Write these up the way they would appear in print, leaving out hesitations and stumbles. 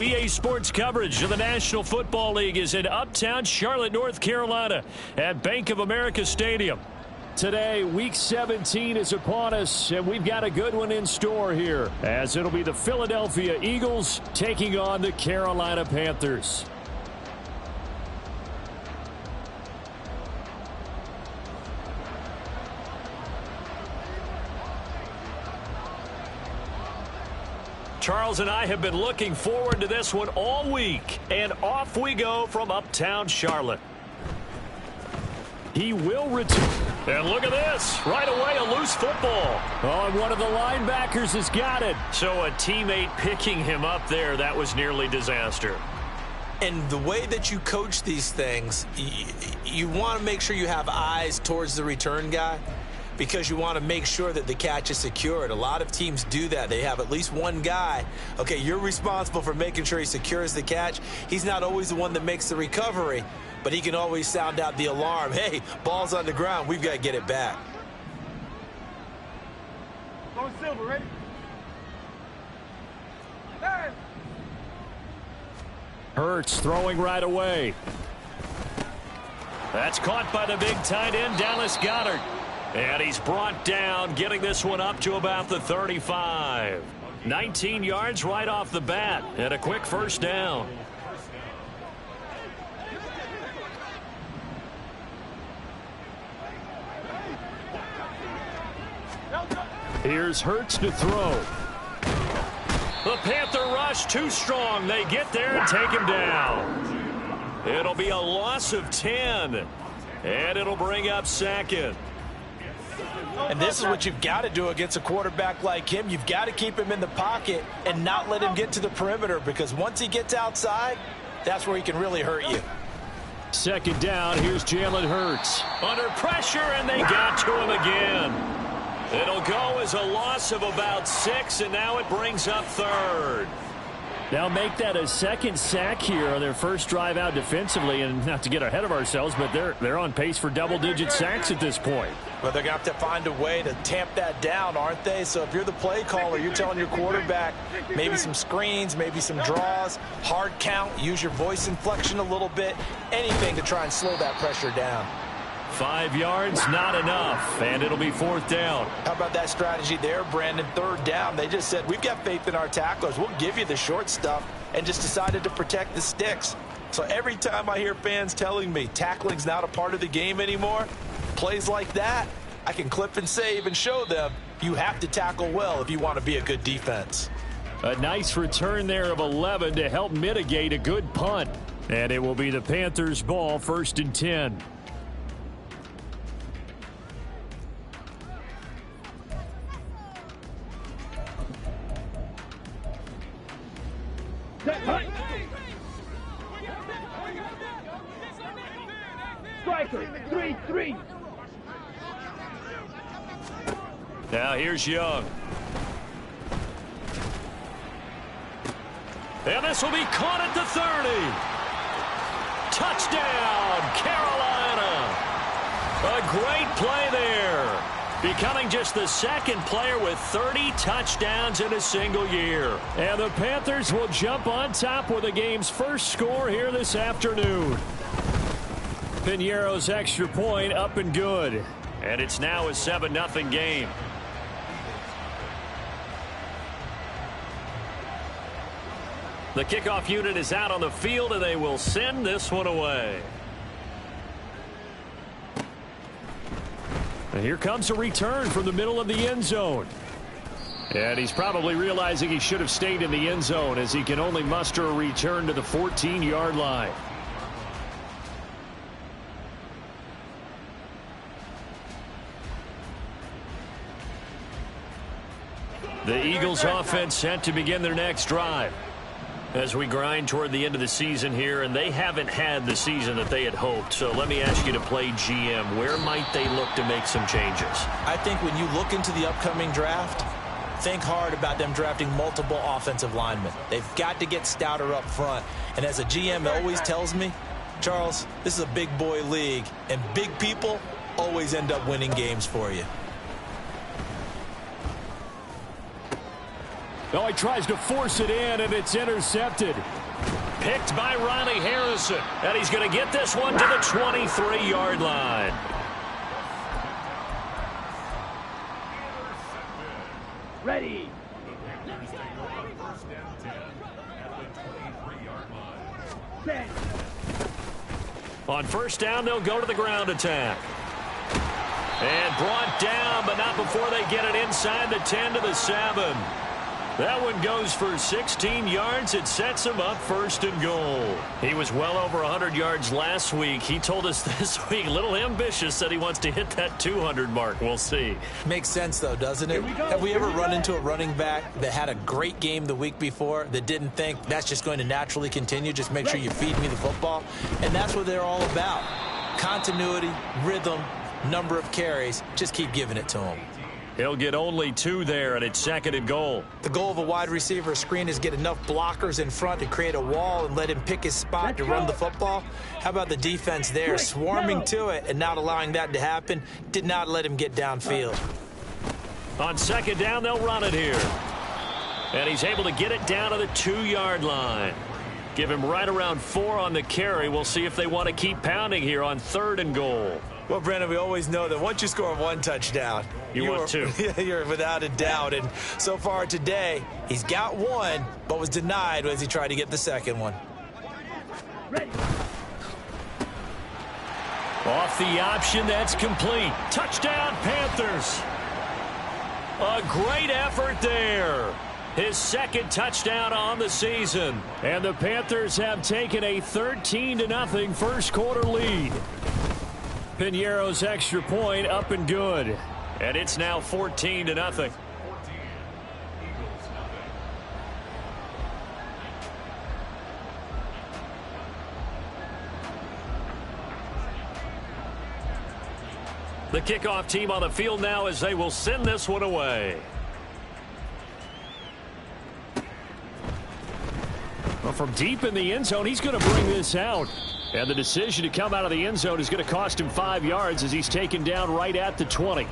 EA Sports coverage of the National Football League is in uptown Charlotte, North Carolina at Bank of America Stadium. Today, Week 17 is upon us, and we've got a good one in store here, as it'll be the Philadelphia Eagles taking on the Carolina Panthers. Charles and I have been looking forward to this one all week, and off we go from uptown Charlotte. He will return. And look at this. Right away, a loose football. Oh, and one of the linebackers has got it. So a teammate picking him up there, that was nearly disaster. And the way that you coach these things, you want to make sure you have eyes towards the return guy, because you want to make sure that the catch is secured. A lot of teams do that. They have at least one guy. Okay, you're responsible for making sure he secures the catch. He's not always the one that makes the recovery, but he can always sound out the alarm. Hey, ball's on the ground. We've got to get it back. Going silver, ready? Hey. Hurts throwing right away. That's caught by the big tight end, Dallas Goedert. And he's brought down, getting this one up to about the 35. 19 yards right off the bat, and a quick first down. Here's Hurts to throw. The Panther rush too strong. They get there and take him down. It'll be a loss of 10, and it'll bring up second. And this is what you've got to do against a quarterback like him. You've got to keep him in the pocket and not let him get to the perimeter, because once he gets outside, that's where he can really hurt you. Second down, here's Jalen Hurts. Under pressure, and they got to him again. It'll go as a loss of about 6, and now it brings up third. Now make that a second sack here on their first drive out defensively, and not to get ahead of ourselves, but they're on pace for double-digit sacks at this point. But they're going to have to find a way to tamp that down, aren't they? So if you're the play caller, you're telling your quarterback maybe some screens, maybe some draws, hard count, use your voice inflection a little bit, anything to try and slow that pressure down. 5 yards, not enough, and it'll be fourth down. How about that strategy there, Brandon? Third down. They just said, we've got faith in our tacklers. We'll give you the short stuff, and just decided to protect the sticks. So every time I hear fans telling me tackling's not a part of the game anymore, plays like that, I can clip and save and show them you have to tackle well if you want to be a good defense. A nice return there of 11 to help mitigate a good punt. And it will be the Panthers' ball, 1st and 10. Striker, 3-3. Now here's Young. And this will be caught at the 30. Touchdown, Carolina. A great play there. Becoming just the second player with 30 touchdowns in a single year. And the Panthers will jump on top with the game's first score here this afternoon. Piñeiro's extra point up and good. And it's now a 7-0 game. The kickoff unit is out on the field, and they will send this one away. And here comes a return from the middle of the end zone. And he's probably realizing he should have stayed in the end zone, as he can only muster a return to the 14-yard line. The Eagles offense set to begin their next drive. As we grind toward the end of the season here, and they haven't had the season that they had hoped. So let me ask you to play GM. Where might they look to make some changes? I think when you look into the upcoming draft, think hard about them drafting multiple offensive linemen. They've got to get stouter up front. And as a GM always tells me, Charles, this is a big boy league, and big people always end up winning games for you. Oh, he tries to force it in, and it's intercepted. Picked by Riley Harrison. And he's going to get this one to the 23-yard line. Ready. On first down, they'll go to the ground attack. And brought down, but not before they get it inside the 10 to the 7. That one goes for 16 yards. It sets him up first and goal. He was well over 100 yards last week. He told us this week, a little ambitious, that he wants to hit that 200 mark. We'll see. Makes sense, though, doesn't it? Have we ever run into a running back that had a great game the week before that didn't think that's just going to naturally continue? Just make sure you feed me the football. And that's what they're all about. Continuity, rhythm, number of carries. Just keep giving it to him. He'll get only 2 there, and it's second and goal. The goal of a wide receiver screen is get enough blockers in front to create a wall and let him pick his spot to run the football. How about the defense there, swarming to it and not allowing that to happen? Did not let him get downfield. On second down, they'll run it here. And he's able to get it down to the 2-yard line. Give him right around 4 on the carry. We'll see if they want to keep pounding here on third and goal. Well, Brandon, we always know that once you score 1 touchdown, you want 2. You're without a doubt. And so far today, he's got 1, but was denied as he tried to get the second one. Ready. Off the option, that's complete. Touchdown, Panthers. A great effort there. His second touchdown on the season. And the Panthers have taken a 13-0 first quarter lead. Piñeiro's extra point up and good. And it's now 14-0. The kickoff team on the field now as they will send this one away. Well, from deep in the end zone, he's going to bring this out. And the decision to come out of the end zone is going to cost him 5 yards as he's taken down right at the 20.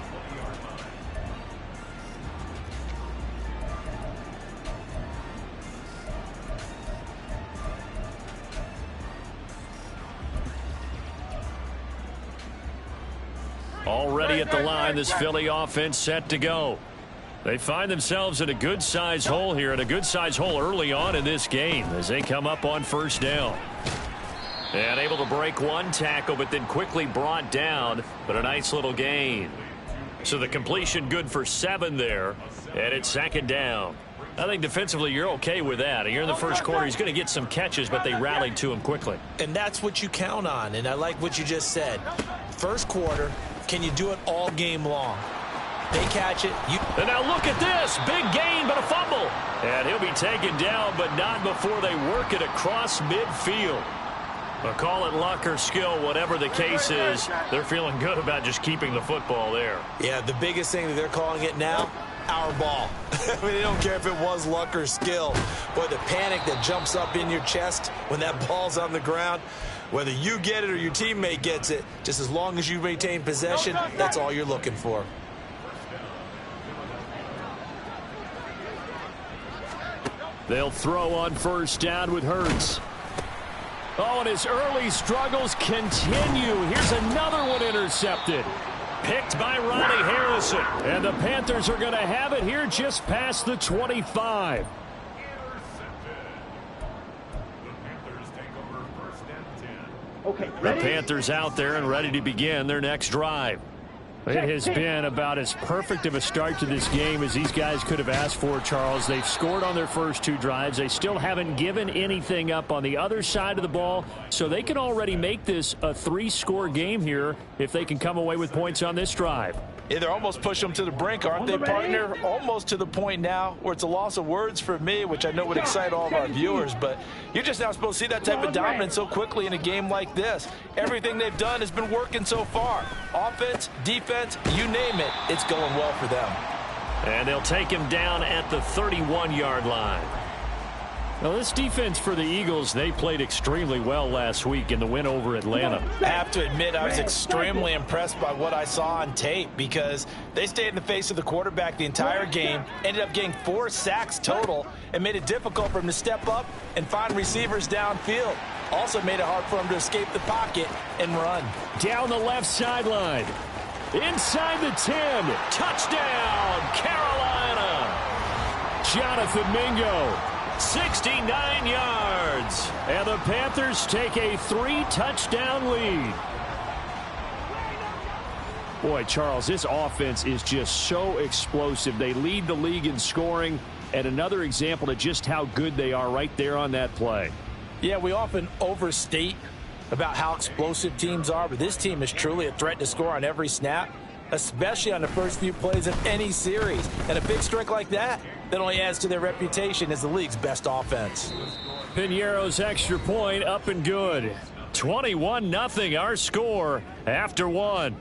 Already at the line, this Philly offense set to go. They find themselves in a good-sized hole here, and a good-sized hole early on in this game as they come up on first down. And able to break 1 tackle, but then quickly brought down, but a nice little gain. So the completion good for 7 there, and it's second down. I think defensively you're okay with that. Here in the first quarter, he's going to get some catches, but they rallied to him quickly. And that's what you count on, and I like what you just said. First quarter, can you do it all game long? They catch it. And now look at this. Big gain, but a fumble. And he'll be taken down, but not before they work it across midfield. But call it luck or skill, whatever the case is, they're feeling good about just keeping the football there. Yeah, the biggest thing that they're calling it now, our ball. I mean, they don't care if it was luck or skill. Boy, the panic that jumps up in your chest when that ball's on the ground, whether you get it or your teammate gets it, just as long as you maintain possession, that's all you're looking for. They'll throw on first down with Hurts. Oh, and his early struggles continue. Here's another one intercepted. Picked by Riley Harrison. And the Panthers are going to have it here just past the 25. Okay, The ready? Panthers out there and ready to begin their next drive. It has been about as perfect of a start to this game as these guys could have asked for, Charles. They've scored on their first 2 drives. They still haven't given anything up on the other side of the ball, so they can already make this a 3-score game here if they can come away with points on this drive. Yeah, they're almost pushing them to the brink, aren't they, partner? Almost to the point now where it's a loss of words for me, which I know would excite all of our viewers, but you're just not supposed to see that type of dominance so quickly in a game like this. Everything they've done has been working so far. Offense, defense, you name it, it's going well for them. And they'll take him down at the 31-yard line. Well, this defense for the Eagles, they played extremely well last week in the win over Atlanta. I have to admit, I was extremely impressed by what I saw on tape because they stayed in the face of the quarterback the entire game, ended up getting 4 sacks total, and made it difficult for him to step up and find receivers downfield. Also made it hard for him to escape the pocket and run. Down the left sideline. Inside the 10. Touchdown, Carolina. Jonathan Mingo. 69 yards. And the Panthers take a 3-touchdown lead. Boy, Charles, this offense is just so explosive. They lead the league in scoring, and another example of just how good they are right there on that play. Yeah, we often overstate about how explosive teams are, but this team is truly a threat to score on every snap, especially on the first few plays of any series. And a big strike like that only adds to their reputation as the league's best offense. Piñeiro's extra point up and good. 21-0 our score after one.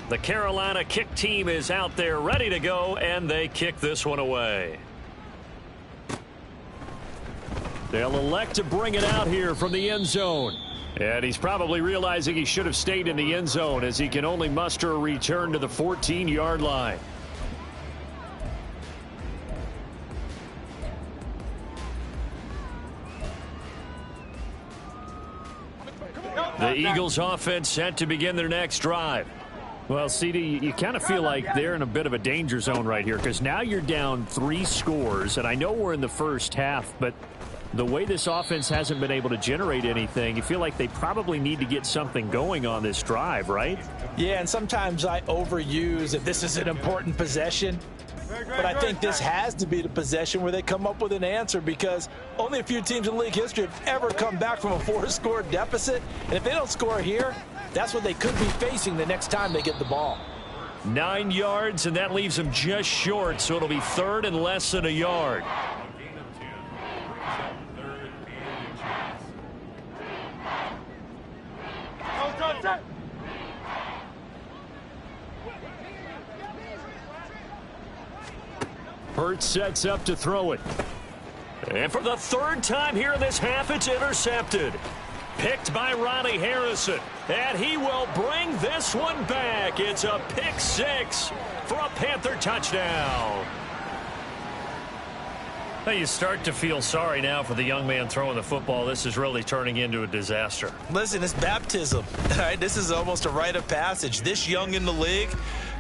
The Carolina kick team is out there ready to go, and they kick this one away. They'll elect to bring it out here from the end zone. And he's probably realizing he should have stayed in the end zone as he can only muster a return to the 14-yard line. The Eagles offense set to begin their next drive. Well, CD, you kind of feel like they're in a bit of a danger zone right here because now you're down 3 scores, and I know we're in the first half, but the way this offense hasn't been able to generate anything, you feel like they probably need to get something going on this drive, right? Yeah, and sometimes I overuse that this is an important possession, but I think this has to be the possession where they come up with an answer because only a few teams in league history have ever come back from a 4-score deficit, and if they don't score here, that's what they could be facing the next time they get the ball. 9 yards, and that leaves them just short, so it'll be 3rd and less than a yard. Hurts sets up to throw it. And for the 3rd time here in this half, it's intercepted. Picked by Ronnie Harrison, and he will bring this one back. It's a pick 6 for a Panther touchdown. Now you start to feel sorry now for the young man throwing the football. This is really turning into a disaster. Listen, it's baptism. All right, this is almost a rite of passage. This young in the league,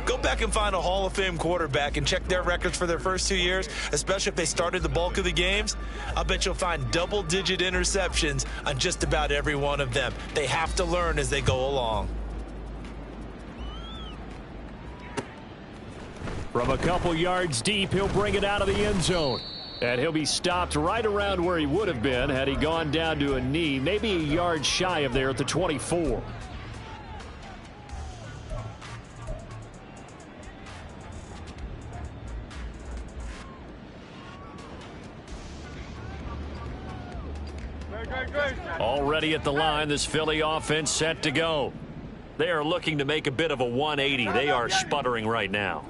go back and find a Hall of Fame quarterback and check their records for their first 2 years, especially if they started the bulk of the games. I bet you'll find double-digit interceptions on just about every one of them. They have to learn as they go along. From a couple yards deep, he'll bring it out of the end zone. And he'll be stopped right around where he would have been had he gone down to a knee, maybe a yard shy of there at the 24. Already at the line, this Philly offense set to go. They are looking to make a bit of a 180. They are sputtering right now.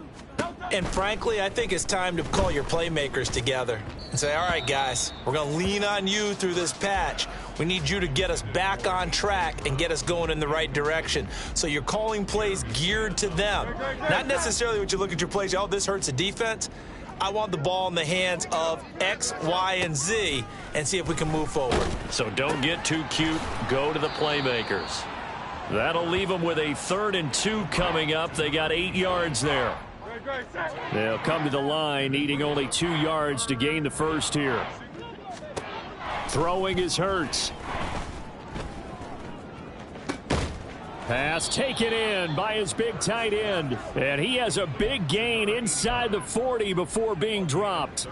And frankly, I think it's time to call your playmakers together and say, all right, guys, we're going to lean on you through this patch. We need you to get us back on track and get us going in the right direction. So you're calling plays geared to them. Not necessarily what you look at your plays, oh, this hurts the defense. I want the ball in the hands of X, Y, and Z and see if we can move forward. So don't get too cute. Go to the playmakers. That'll leave them with a 3rd and 2 coming up. They got 8 yards there. They'll come to the line, needing only 2 yards to gain the first here. Throwing is Hurts. Pass taken in by his big tight end. And he has a big gain inside the 40 before being dropped.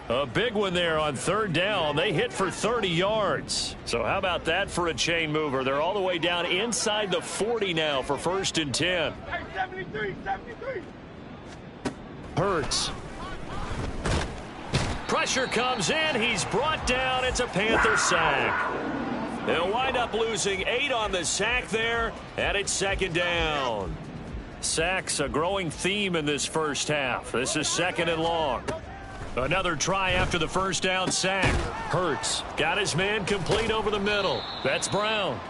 A big one there on 3rd down. They hit for 30 yards. So how about that for a chain mover? They're all the way down inside the 40 now for 1st and 10. 73. Hurts. Pressure comes in. He's brought down. It's a Panther sack. They'll wind up losing 8 on the sack there, and it's second down. Sacks a growing theme in this first half. This is second and long. Another try after the first down sack. Hurts got his man complete over the middle. That's Brown.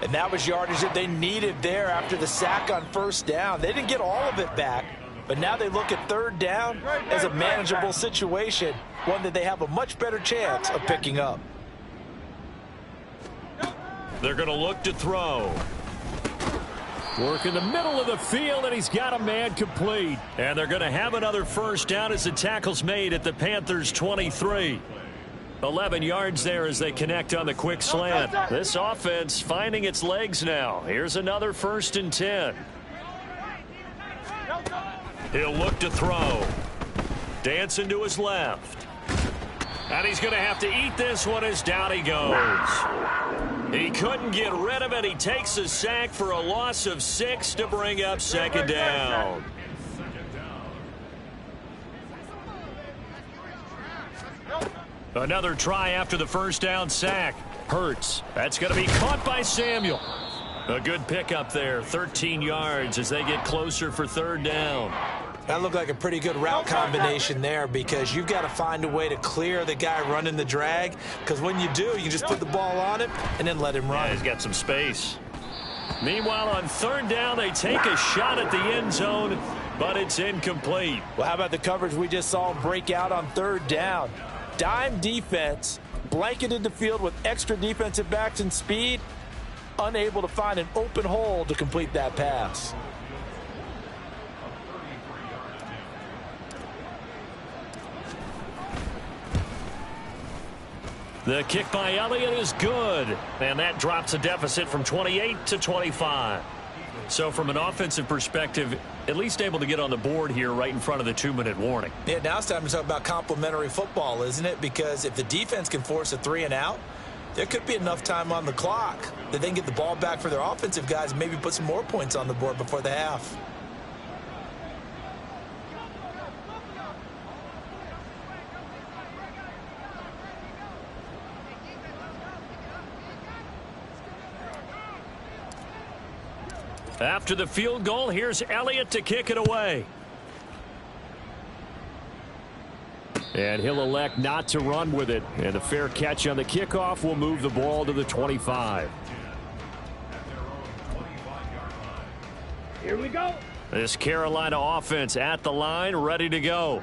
And that was yardage that they needed there after the sack on first down. They didn't get all of it back, but now they look at third down as a manageable situation, one that they have a much better chance of picking up. They're going to look to throw. Work in the middle of the field, and he's got a man complete. And they're going to have another first down as the tackle's made at the Panthers' 23. 11 yards there as they connect on the quick slant. This offense finding its legs now. Here's another 1st and 10. He'll look to throw. Dancing to his left. And he's going to have to eat this one as down he goes. He couldn't get rid of it. He takes a sack for a loss of 6 to bring up second down. Another try after the first down sack. Hurts. That's going to be caught by Samuel. A good pickup there. 13 yards as they get closer for third down. That looked like a pretty good route combination there because you've got to find a way to clear the guy running the drag, because when you do, you can just put the ball on him and then let him run. Yeah, he's got some space. Meanwhile, on third down, they take a shot at the end zone, but it's incomplete. Well, how about the coverage we just saw break out on third down? Dime defense, blanketed the field with extra defensive backs and speed, unable to find an open hole to complete that pass. The kick by Elliott is good, and that drops a deficit from 28 to 25. So from an offensive perspective, at least able to get on the board here right in front of the 2-minute warning. Yeah, now it's time to talk about complementary football, isn't it? Because if the defense can force a 3 and out, there could be enough time on the clock that they can get the ball back for their offensive guys and maybe put some more points on the board before the half. After the field goal, here's Elliott to kick it away. And he'll elect not to run with it. And the fair catch on the kickoff will move the ball to the 25. Here we go. This Carolina offense at the line, ready to go.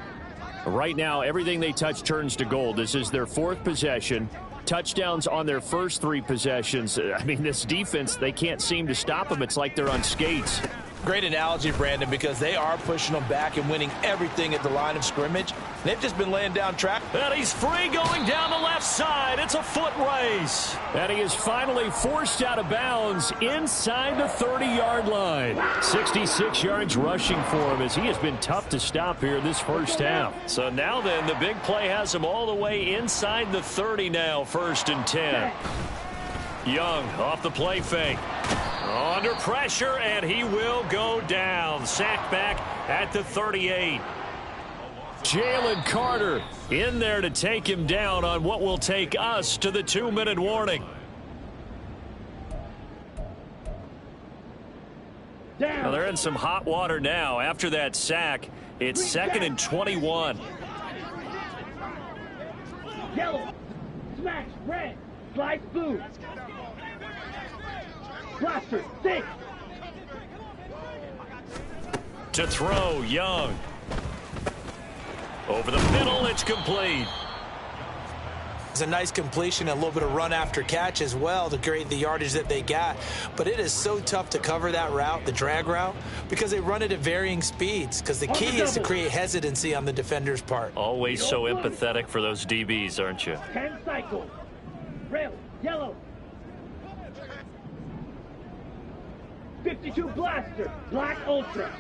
Right now, everything they touch turns to gold. This is their 4th possession. Touchdowns on their first 3 possessions. I mean, this defense, they can't seem to stop them. It's like they're on skates. Great analogy, Brandon, because they are pushing them back and winning everything at the line of scrimmage. They've just been laying down track. And he's free going down the left side. It's a foot race. And he is finally forced out of bounds inside the 30-yard line. 66 yards rushing for him as he has been tough to stop here this first half. So now then, the big play has him all the way inside the 30 now, 1st and 10. Young off the play fake. Under pressure, and he will go down. Sacked back at the 38. Jalen Carter in there to take him down on what will take us to the 2-minute warning. Well, they're in some hot water now. After that sack, it's 2nd and 21. Yellow. Smash. Red. Slice blue. Blaster. 6. To throw, Young. Over the middle, it's complete. It's a nice completion, a little bit of run after catch as well to create the yardage that they got. But it is so tough to cover that route, the drag route, because they run it at varying speeds. Because the key is to create hesitancy on the defender's part. Always so empathetic for those DBs, aren't you? 10 cycles. Red. Yellow. 52 blaster. Black ultra.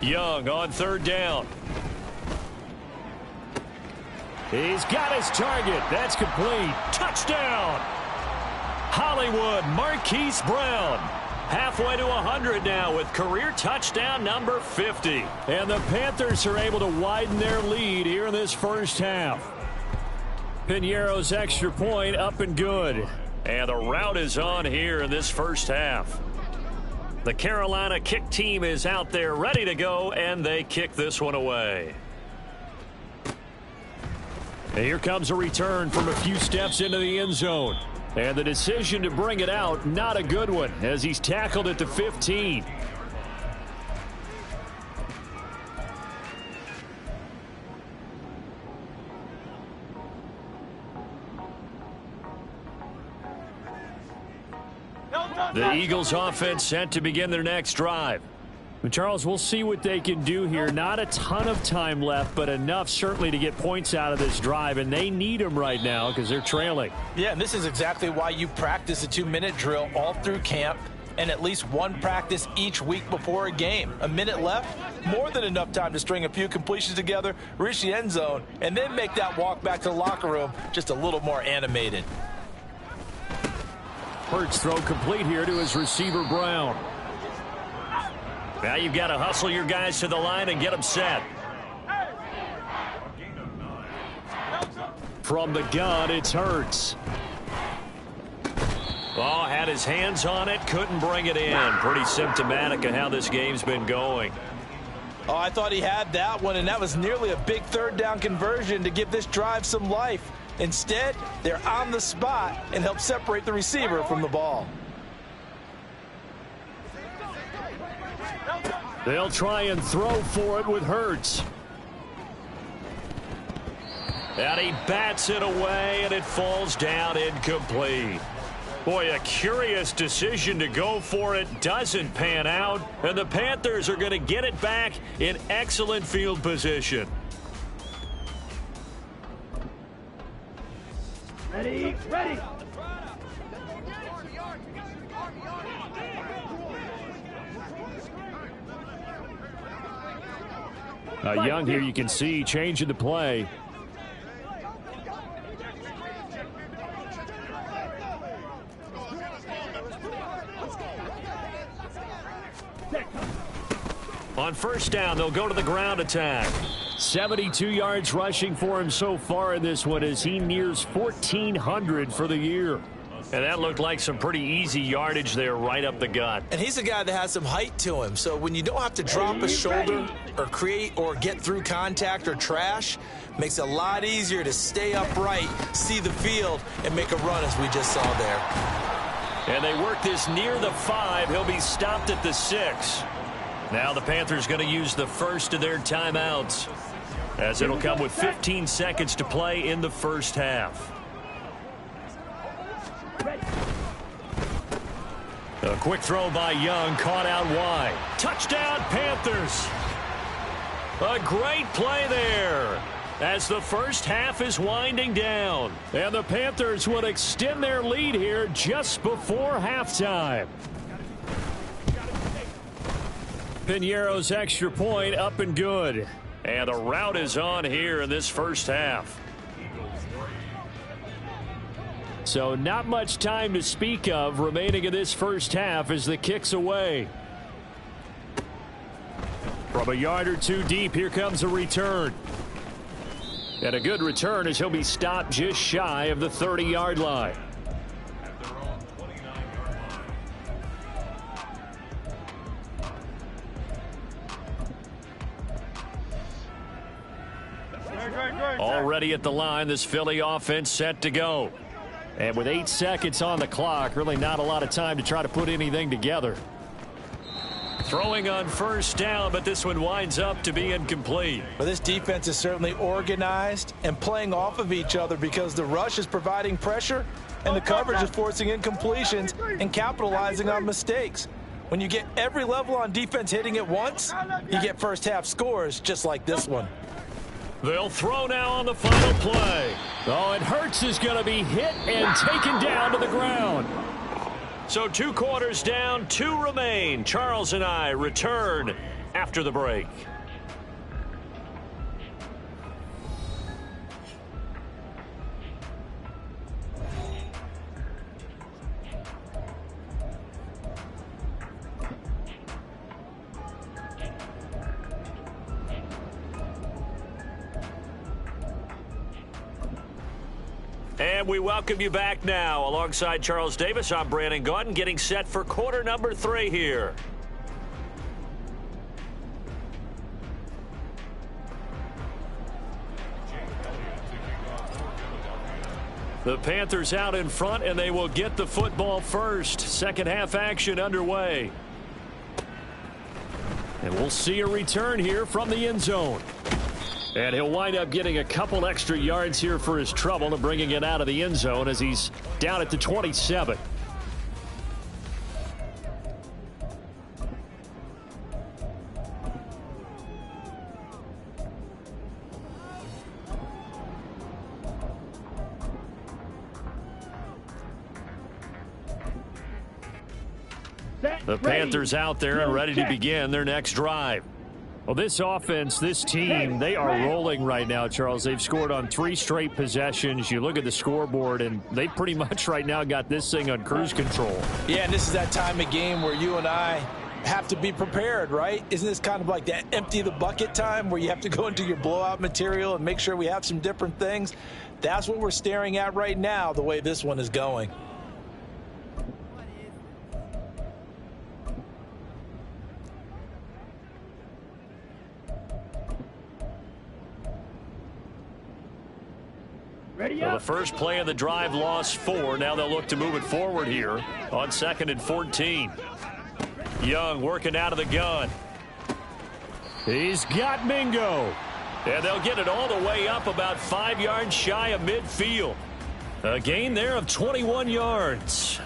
Young on third down. He's got his target. That's complete. Touchdown. Hollywood Marquise Brown. Halfway to 100 now with career touchdown number 50. And the Panthers are able to widen their lead here in this first half. Piñeiro's extra point up and good. And the route is on here in this first half. The Carolina kick team is out there ready to go, and they kick this one away. And here comes a return from a few steps into the end zone. And the decision to bring it out, not a good one, as he's tackled at the 15. The Eagles offense set to begin their next drive. Charles, we'll see what they can do here. Not a ton of time left, but enough certainly to get points out of this drive, and they need them right now because they're trailing. Yeah, and this is exactly why you practice a 2-minute drill all through camp and at least one practice each week before a game. A minute left, more than enough time to string a few completions together, reach the end zone, and then make that walk back to the locker room just a little more animated. Hurts throw complete here to his receiver, Brown. Now you've got to hustle your guys to the line and get them set. From the gun, it's Hurts. Oh, had his hands on it, couldn't bring it in. Pretty symptomatic of how this game's been going. Oh, I thought he had that one, and that was nearly a big third down conversion to give this drive some life. Instead, they're on the spot and help separate the receiver from the ball. They'll try and throw for it with Hurts. And he bats it away, and it falls down incomplete. Boy, a curious decision to go for it doesn't pan out, and the Panthers are going to get it back in excellent field position. Ready, ready. Young here, you can see changing the play. On first down, they'll go to the ground attack. 72 yards rushing for him so far in this one as he nears 1,400 for the year. And that looked like some pretty easy yardage there right up the gut. And he's a guy that has some height to him, so when you don't have to drop a shoulder or create or get through contact or trash, makes it a lot easier to stay upright, see the field, and make a run as we just saw there. And they work this near the 5. He'll be stopped at the 6. Now the Panthers going to use the first of their timeouts, as it'll come with 15 seconds to play in the first half. A quick throw by Young, caught out wide. Touchdown, Panthers. A great play there as the first half is winding down. And the Panthers will extend their lead here just before halftime. Piñeiro's extra point up and good. And the route is on here in this first half. So not much time to speak of remaining in this first half as the kick's away. From a yard or two deep, here comes a return. And a good return as he'll be stopped just shy of the 30-yard line. Already at the line, this Philly offense set to go. And with 8 seconds on the clock, really not a lot of time to try to put anything together. Throwing on first down, but this one winds up to be incomplete. Well, this defense is certainly organized and playing off of each other because the rush is providing pressure and the coverage is forcing incompletions and capitalizing on mistakes. When you get every level on defense hitting at once, you get first half scores just like this one. They'll throw now on the final play. Oh, and Hurts is going to be hit and taken down to the ground. So 2 quarters down, 2 remain. Charles and I return after the break. And we welcome you back now. Alongside Charles Davis, I'm Brandon Gaudin, getting set for quarter number 3 here. The Panthers out in front, and they will get the football first. Second half action underway. And we'll see a return here from the end zone. And he'll wind up getting a couple extra yards here for his trouble and bringing it out of the end zone as he's down at the 27. The Panthers out there and ready to begin their next drive. Well, this offense, this team, they are rolling right now, Charles. They've scored on 3 straight possessions. You look at the scoreboard, and they pretty much right now got this thing on cruise control. Yeah, and this is that time of game where you and I have to be prepared, right? Isn't this kind of like that empty the bucket time where you have to go into your blowout material and make sure we have some different things? That's what we're staring at right now, the way this one is going. Well, the first play of the drive lost 4. Now they'll look to move it forward here on 2nd and 14. Young working out of the gun. He's got Mingo. And they'll get it all the way up about 5 yards shy of midfield. A gain there of 21 yards.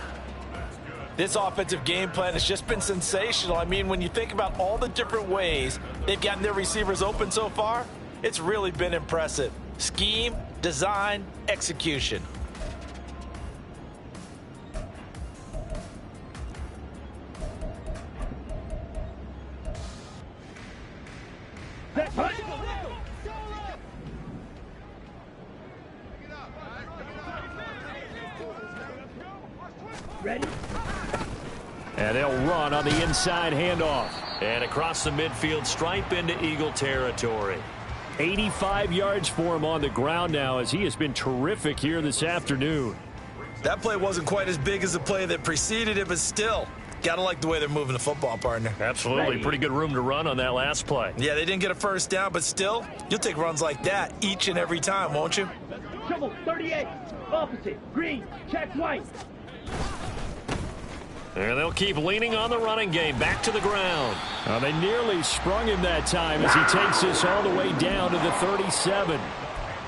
This offensive game plan has just been sensational. I mean, when you think about all the different ways they've gotten their receivers open so far, it's really been impressive. Scheme, design, execution. Ready? And they'll run on the inside handoff. And across the midfield stripe into Eagle territory. 85 yards for him on the ground now as he has been terrific here this afternoon. That play wasn't quite as big as the play that preceded it, but still, gotta like the way they're moving the football, partner. Absolutely. Pretty good room to run on that last play. Yeah, they didn't get a first down, but still, you'll take runs like that each and every time, won't you? Trouble 38. Opposite. Green. Check white. And they'll keep leaning on the running game. Back to the ground. They nearly sprung him that time as he takes this all the way down to the 37.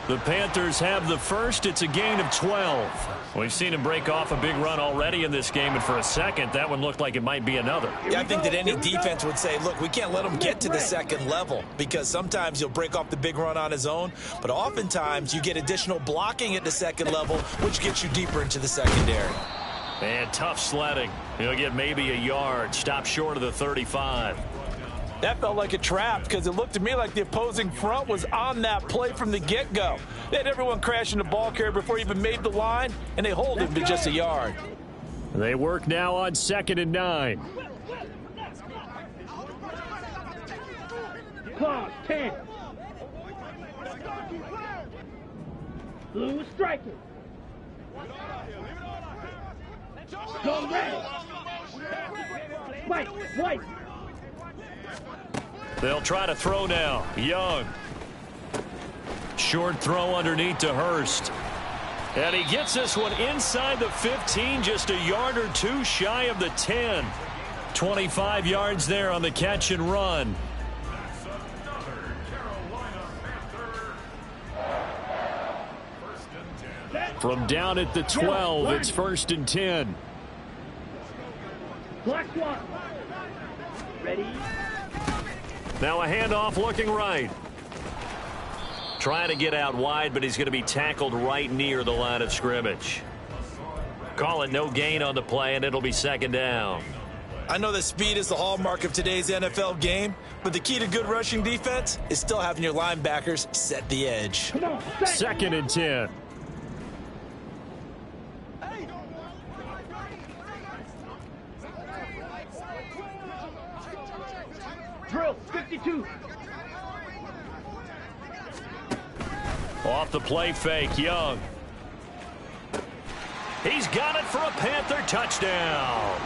The Panthers have the first. It's a gain of 12. We've seen him break off a big run already in this game, and for a second, that one looked like it might be another. Yeah, I think that any defense would say, look, we can't let him get to the second level because sometimes he'll break off the big run on his own, but oftentimes you get additional blocking at the second level, which gets you deeper into the secondary. And tough sledding. He'll get maybe a yard. Stop short of the 35. That felt like a trap because it looked to me like the opposing front was on that play from the get-go. They had everyone crashing the ball carrier before he even made the line, and they hold him to just a yard. They work now on 2nd and 9. Claws 10. Blue striking. Go red. White. They'll try to throw now. Young. Short throw underneath to Hurst. And he gets this one inside the 15, just a yard or 2 shy of the 10. 25 yards there on the catch and run. From down at the 12, it's 1st and 10. Black Swan. Ready? Now a handoff looking right. Trying to get out wide, but he's going to be tackled right near the line of scrimmage. Call it no gain on the play, and it'll be 2nd down. I know that speed is the hallmark of today's NFL game, but the key to good rushing defense is still having your linebackers set the edge. Come on. 2nd and 10. Drill 52. Off the play fake, Young. He's got it for a Panther touchdown.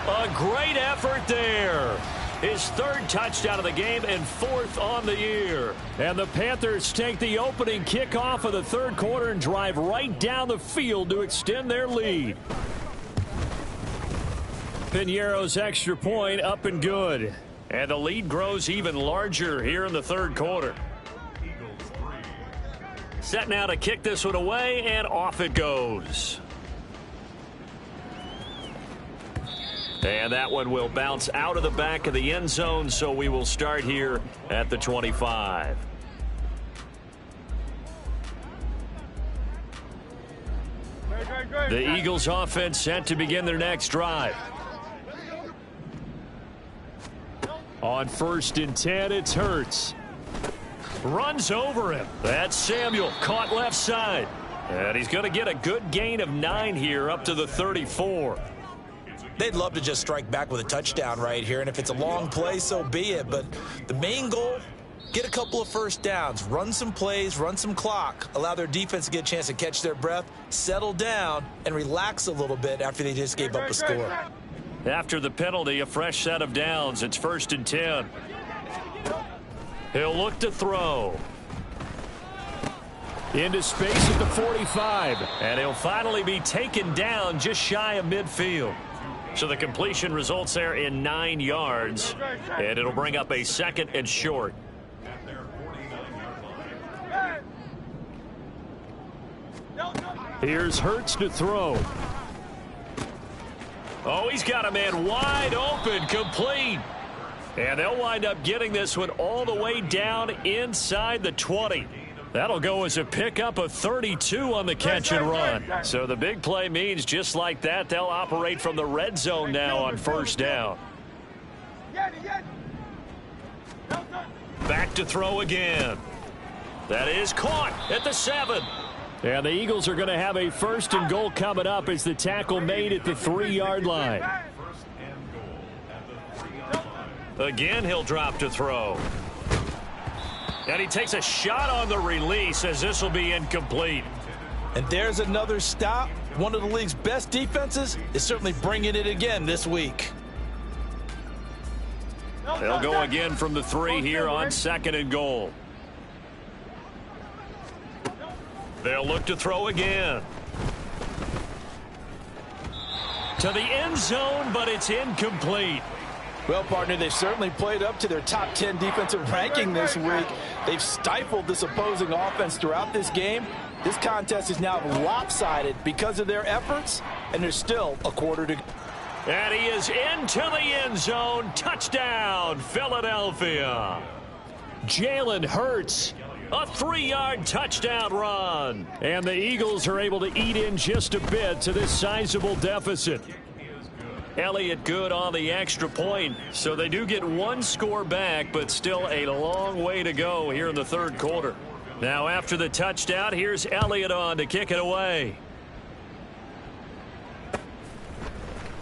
A great effort there. His third touchdown of the game and fourth on the year. And the Panthers take the opening kickoff of the third quarter and drive right down the field to extend their lead. Piñeiro's extra point up and good. And the lead grows even larger here in the third quarter. Set now to kick this one away, and off it goes. And that one will bounce out of the back of the end zone, so we will start here at the 25. The Eagles offense set to begin their next drive. On 1st and 10, it's Hurts. Runs over him. That's Samuel, caught left side. And he's going to get a good gain of 9 here up to the 34. They'd love to just strike back with a touchdown right here, and if it's a long play, so be it. But the main goal, get a couple of first downs, run some plays, run some clock, allow their defense to get a chance to catch their breath, settle down, and relax a little bit after they just gave up a score. After the penalty, a fresh set of downs. It's 1st and 10. He'll look to throw. Into space at the 45. And he'll finally be taken down just shy of midfield. So the completion results there in 9 yards. And it'll bring up a 2nd and short. Here's Hurts to throw. Oh, he's got a man wide open, complete. And they'll wind up getting this one all the way down inside the 20. That'll go as a pickup of 32 on the catch and run. So the big play means just like that, they'll operate from the red zone now on 1st down. Back to throw again. That is caught at the 7. And the Eagles are going to have a 1st and goal coming up as the tackle made at the 3-yard line. Again, he'll drop to throw. And he takes a shot on the release as this will be incomplete. And there's another stop. One of the league's best defenses is certainly bringing it again this week. They'll go again from the 3 here on 2nd and goal. They'll look to throw again. To the end zone, but it's incomplete. Well, partner, they've certainly played up to their top 10 defensive ranking this week. They've stifled this opposing offense throughout this game. This contest is now lopsided because of their efforts, and there's still a quarter to go. And he is into the end zone. Touchdown, Philadelphia. Jalen Hurts. A 3-yard touchdown run. And the Eagles are able to eat in just a bit to this sizable deficit. Elliott good on the extra point. So they do get 1 score back, but still a long way to go here in the third quarter. Now after the touchdown, here's Elliott on to kick it away.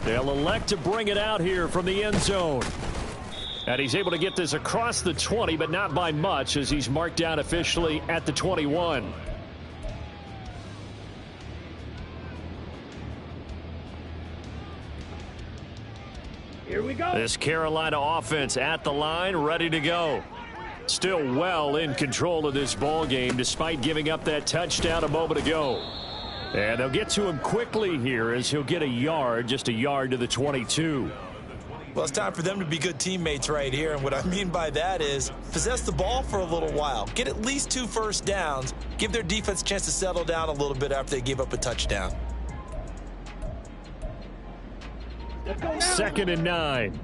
They'll elect to bring it out here from the end zone. And he's able to get this across the 20, but not by much as he's marked down officially at the 21. Here we go. This Carolina offense at the line, ready to go. Still well in control of this ball game despite giving up that touchdown a moment ago. And they'll get to him quickly here as he'll get a yard, just a yard to the 22. Well, it's time for them to be good teammates right here, and what I mean by that is possess the ball for a little while, get at least 2 first downs, give their defense a chance to settle down a little bit after they give up a touchdown. 2nd and 9.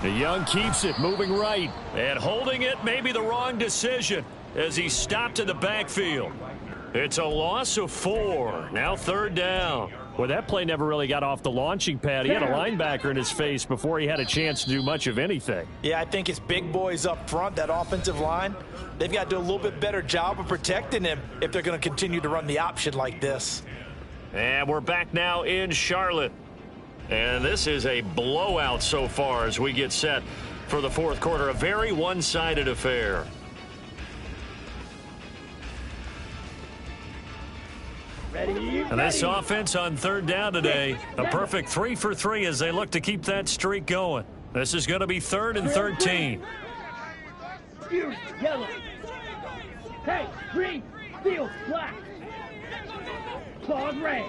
The Young keeps it, moving right, and holding it may be the wrong decision as he stopped in the backfield. It's a loss of 4. Now 3rd down. Well, that play never really got off the launching pad. He had a linebacker in his face before he had a chance to do much of anything. Yeah, I think it's big boys up front, that offensive line. They've got to do a little bit better job of protecting him if they're going to continue to run the option like this. And we're back now in Charlotte. And this is a blowout so far as we get set for the fourth quarter. A very one-sided affair. And this offense on third down today, a perfect 3 for 3 as they look to keep that streak going. This is going to be 3rd and 13. Yellow. Hey, green, field, black. Claws red.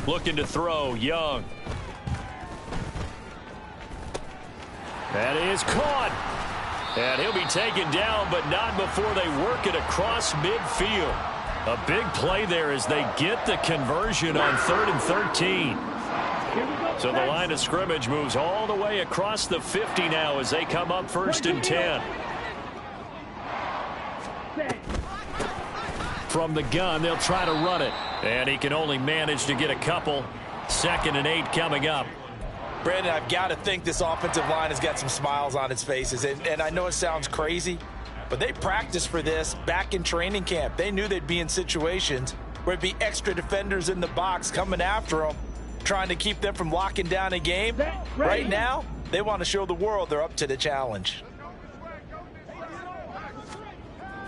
Looking to throw, Young. That is caught. And he'll be taken down, but not before they work it across midfield. A big play there as they get the conversion on 3rd and 13. So the line of scrimmage moves all the way across the 50 now as they come up 1st and 10. From the gun, they'll try to run it. And he can only manage to get a couple. 2nd and 8 coming up. Brandon, I've got to think this offensive line has got some smiles on its faces. And I know it sounds crazy, but they practiced for this back in training camp. They knew they'd be in situations where it'd be extra defenders in the box coming after them, trying to keep them from locking down a game. Right now, they want to show the world they're up to the challenge.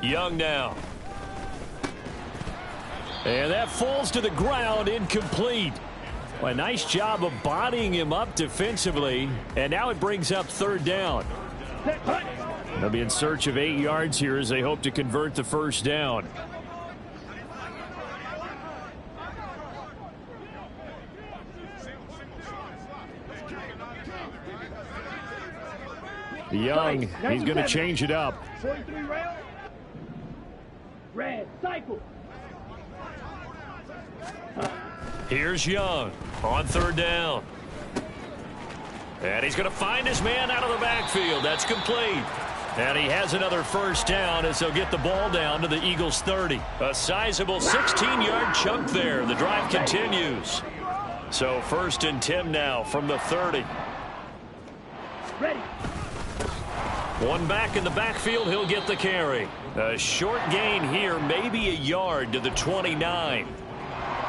Young now. And that falls to the ground, incomplete. A nice job of bodying him up defensively. And now it brings up 3rd down. They'll be in search of 8 yards here as they hope to convert the 1st down. Young, he's going to change it up. 43 round. Red, cycle. Here's Young on 3rd down. And he's going to find his man out of the backfield. That's complete. And he has another 1st down as they'll get the ball down to the Eagles' 30. A sizable 16-yard chunk there. The drive continues. So 1st and 10 now from the 30. Ready. One back in the backfield. He'll get the carry. A short gain here, maybe a yard to the 29.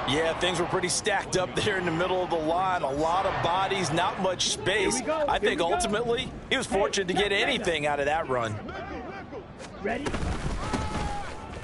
Yeah, things were pretty stacked up there in the middle of the line. A lot of bodies, not much space. I think ultimately he was fortunate to get anything out of that run. Ready?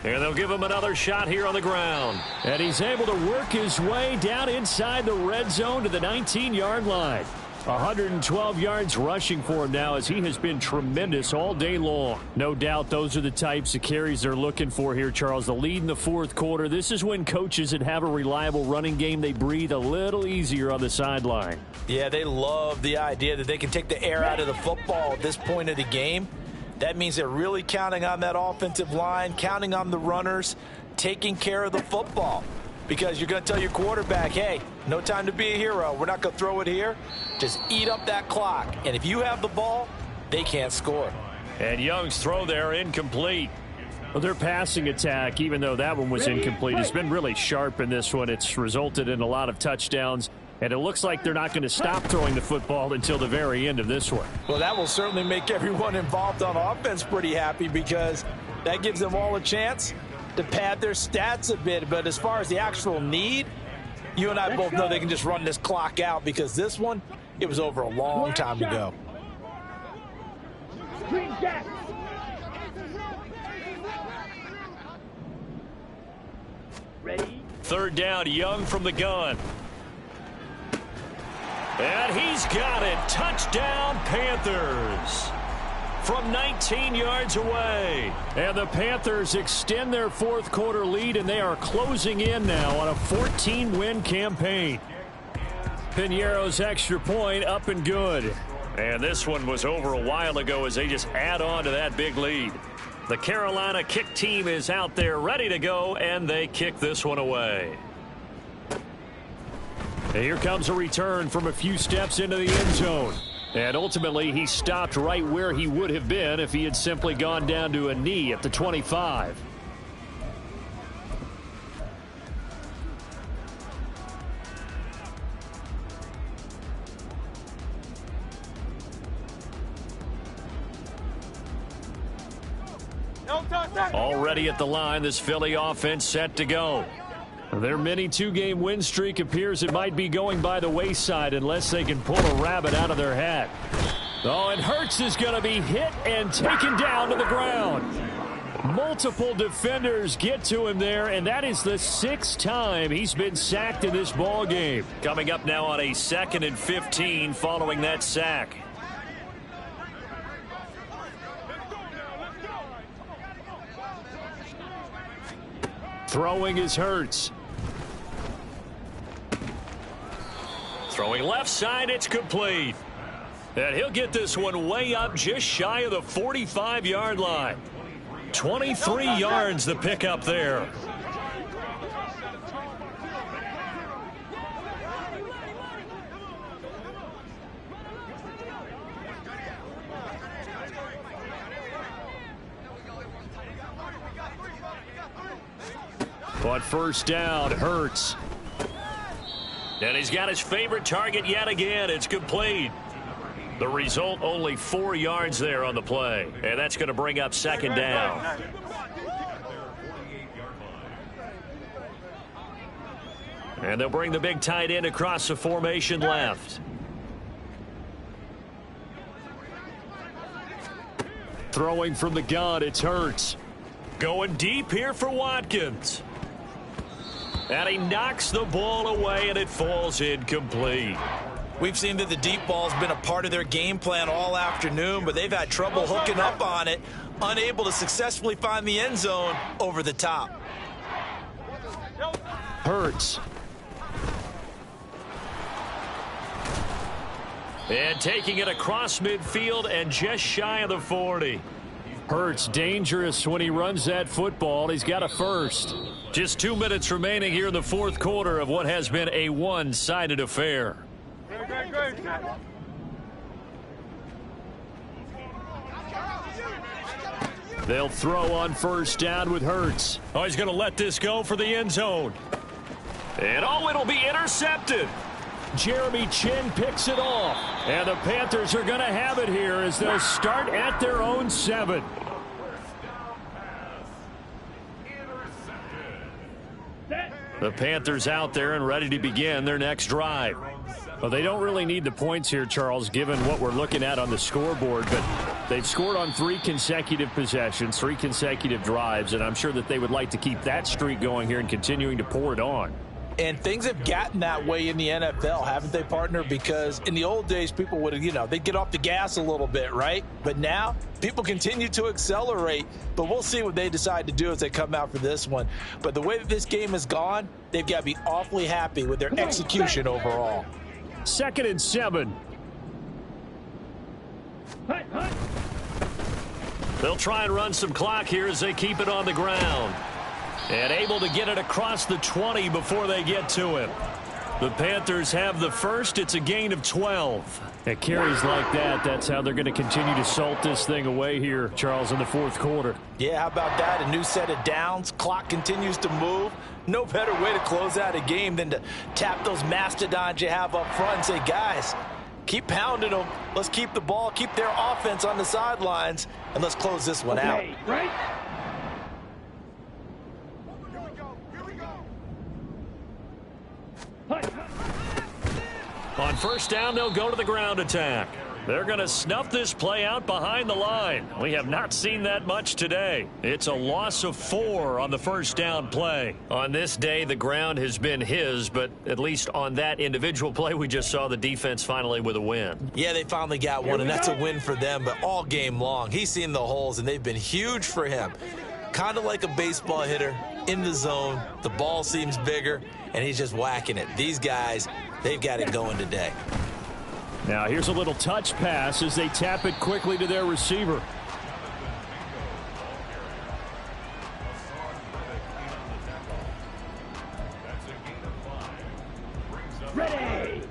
And they'll give him another shot here on the ground. And he's able to work his way down inside the red zone to the 19-yard line. 112 yards rushing for him now as he has been tremendous all day long. No doubt those are the types of carries they're looking for here, Charles. The lead in the 4th quarter. This is when coaches that have a reliable running game, they breathe a little easier on the sideline. Yeah, they love the idea that they can take the air out of the football at this point of the game. That means they're really counting on that offensive line, counting on the runners, taking care of the football. Because you're going to tell your quarterback, hey, no time to be a hero. We're not going to throw it here. Just eat up that clock. And if you have the ball, they can't score. And Young's throw there incomplete. Well, their passing attack, even though that one was incomplete, has been really sharp in this one. It's resulted in a lot of touchdowns. And it looks like they're not going to stop throwing the football until the very end of this one. Well, that will certainly make everyone involved on offense pretty happy because that gives them all a chance to pad their stats a bit. But as far as the actual need, you and I both know they can just run this clock out because this one, it was over a long time ago. Ready? 3rd down, Young from the gun. And he's got it. Touchdown, Panthers. From 19 yards away. And the Panthers extend their 4th quarter lead, and they are closing in now on a 14-win campaign. Piñeiro's extra point up and good. And this one was over a while ago as they just add on to that big lead. The Carolina kick team is out there ready to go, and they kick this one away. And here comes a return from a few steps into the end zone. And ultimately, he stopped right where he would have been if he had simply gone down to a knee at the 25. Already at the line, this Philly offense set to go. Their mini 2-game win streak appears it might be going by the wayside unless they can pull a rabbit out of their hat. Oh, and Hurts is going to be hit and taken down to the ground. Multiple defenders get to him there, and that is the 6th time he's been sacked in this ball game. Coming up now on a 2nd and 15 following that sack. Throwing is Hurts. Throwing left side, it's complete. And he'll get this one way up just shy of the 45-yard line. 23 yards the pickup there. On first down, Hurts. And he's got his favorite target yet again. It's complete. The result, only 4 yards there on the play. And that's going to bring up 2nd down. And they'll bring the big tight end across the formation left. Throwing from the gun, it's Hurts. Going deep here for Watkins. And he knocks the ball away, and it falls incomplete. We've seen that the deep ball's been a part of their game plan all afternoon, but they've had trouble hooking up on it, unable to successfully find the end zone over the top. Hurts. And taking it across midfield and just shy of the 40. Hurts dangerous when he runs that football. He's got a first. Just 2 minutes remaining here in the 4th quarter of what has been a one-sided affair. They'll throw on first down with Hurts. Oh, he's going to let this go for the end zone. And oh, it'll be intercepted. Jeremy Chin picks it off. And the Panthers are going to have it here as they'll start at their own 7. The Panthers out there and ready to begin their next drive. Well, they don't really need the points here, Charles, given what we're looking at on the scoreboard. But they've scored on 3 consecutive possessions, 3 consecutive drives, and I'm sure that they would like to keep that streak going here and continuing to pour it on. And things have gotten that way in the NFL, haven't they, partner? Because in the old days, people would have, they'd get off the gas a little bit, right? But now, people continue to accelerate. But we'll see what they decide to do as they come out for this one. But the way that this game has gone, they've got to be awfully happy with their execution overall. 2nd and 7. They'll try and run some clock here as they keep it on the ground. And able to get it across the 20 before they get to him. The Panthers have the first. It's a gain of 12. At carries like that, that's how they're going to continue to salt this thing away here, Charles, in the 4th quarter. Yeah, how about that? A new set of downs. Clock continues to move. No better way to close out a game than to tap those mastodons you have up front and say, guys, keep pounding them. Let's keep the ball, keep their offense on the sidelines, and let's close this one out. Right? On first down, they'll go to the ground attack. They're going to snuff this play out behind the line. We have not seen that much today. It's a loss of 4 on the first down play. On this day, the ground has been his, but at least on that individual play, we just saw the defense finally with a win. Yeah, they finally got one, and that's a win for them, but all game long, he's seen the holes, and they've been huge for him. Kind of like a baseball hitter in the zone. The ball seems bigger, and he's just whacking it. These guys, they've got it going today. Now here's a little touch pass as they tap it quickly to their receiver. Ready!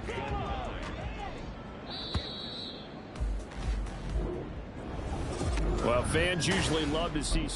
Well, fans usually love to see